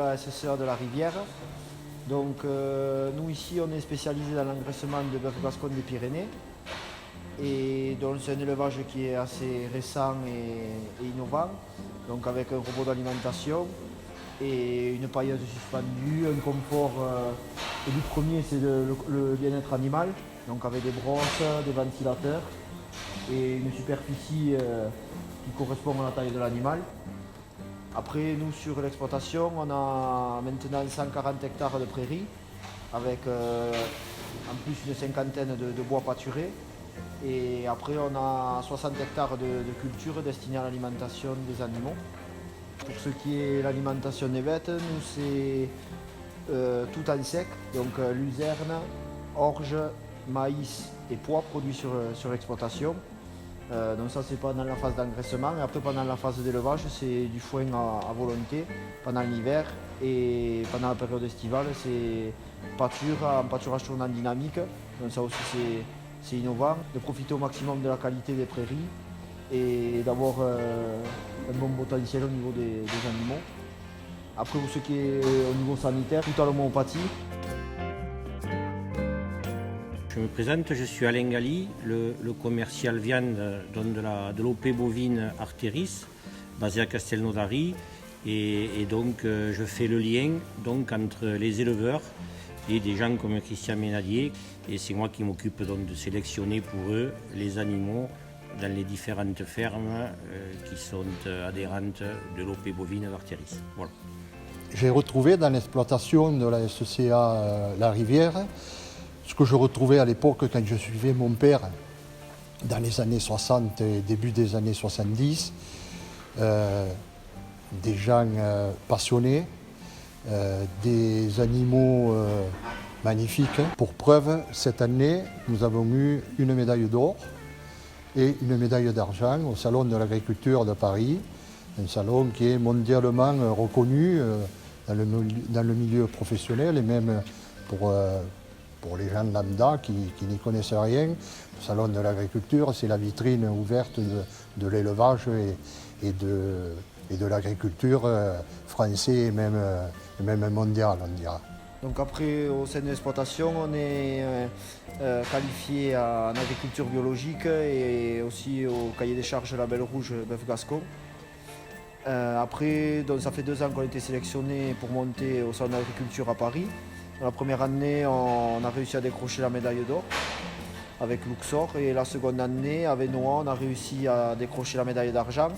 la SCA de la Rivière. Donc nous ici on est spécialisé dans l'engraissement de bœuf gascon des Pyrénées. Et donc c'est un élevage qui est assez récent et innovant, donc avec un robot d'alimentation et une pailleuse suspendue, un confort. Le but premier c'est le bien-être animal, donc avec des brosses, des ventilateurs et une superficie qui correspond à la taille de l'animal. Après nous sur l'exploitation on a maintenant 140 hectares de prairies avec en plus une cinquantaine de bois pâturés. Et après, on a 60 hectares de culture destinée à l'alimentation des animaux. Pour ce qui est l'alimentation des bêtes, nous c'est tout en sec, donc luzerne, orge, maïs et pois produits sur l'exploitation. Donc ça c'est pendant la phase d'engraissement et après pendant la phase d'élevage c'est du foin à volonté pendant l'hiver et pendant la période estivale c'est pâture en pâturage tournant dynamique. Donc ça aussi c'est innovant, de profiter au maximum de la qualité des prairies et d'avoir un bon potentiel au niveau des animaux. Après pour ce qui est au niveau sanitaire, tout à l'homéopathie. Je me présente, je suis Alain Gali, le commercial viande de l'OP bovine Artéris, basé à Castelnaudary. Et donc je fais le lien donc, entre les éleveurs et des gens comme Christian Ménadier. Et c'est moi qui m'occupe donc de sélectionner pour eux les animaux dans les différentes fermes qui sont adhérentes de l'OP bovine d'Artéris. Voilà. J'ai retrouvé dans l'exploitation de la SCA La Rivière ce que je retrouvais à l'époque quand je suivais mon père dans les années 60 et début des années 70. Des gens passionnés, des animaux magnifiques. Pour preuve, cette année, nous avons eu une médaille d'or et une médaille d'argent au Salon de l'Agriculture de Paris, un salon qui est mondialement reconnu dans le milieu professionnel et même pour les gens lambda qui n'y connaissent rien. Le Salon de l'Agriculture, c'est la vitrine ouverte de l'élevage et de l'agriculture français et même mondiale, on dira. Donc après, au sein de l'exploitation, on est qualifié en agriculture biologique et aussi au cahier des charges Label Rouge Bœuf Gascon. Après, donc ça fait 2 ans qu'on a été sélectionné pour monter au Salon d'agriculture à Paris. Dans la première année, on a réussi à décrocher la médaille d'or avec Luxor et la seconde année, avec Noah, on a réussi à décrocher la médaille d'argent.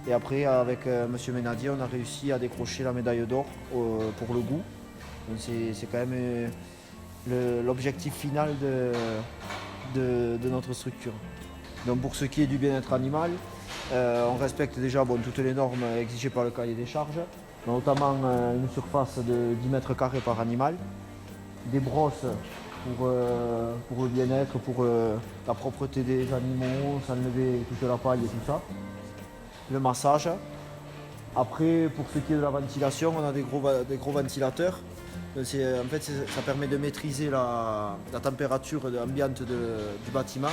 Et après, avec M. Ménadier, on a réussi à décrocher la médaille d'or pour le goût. Donc c'est quand même l'objectif final de notre structure. Donc pour ce qui est du bien-être animal, on respecte déjà toutes les normes exigées par le cahier des charges, notamment une surface de 10 mètres carrés par animal, des brosses pour le bien-être, pour la propreté des animaux, s'enlever toute la paille et tout ça. Le massage. Après, pour ce qui est de la ventilation, on a des gros ventilateurs. En fait, ça permet de maîtriser la température ambiante du bâtiment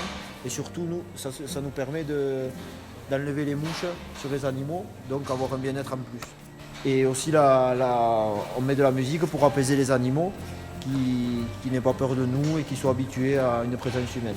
et surtout, ça nous permet d'enlever les mouches sur les animaux, donc avoir un bien-être en plus. Et aussi, on met de la musique pour apaiser les animaux qui n'aient pas peur de nous et qui soient habitués à une présence humaine.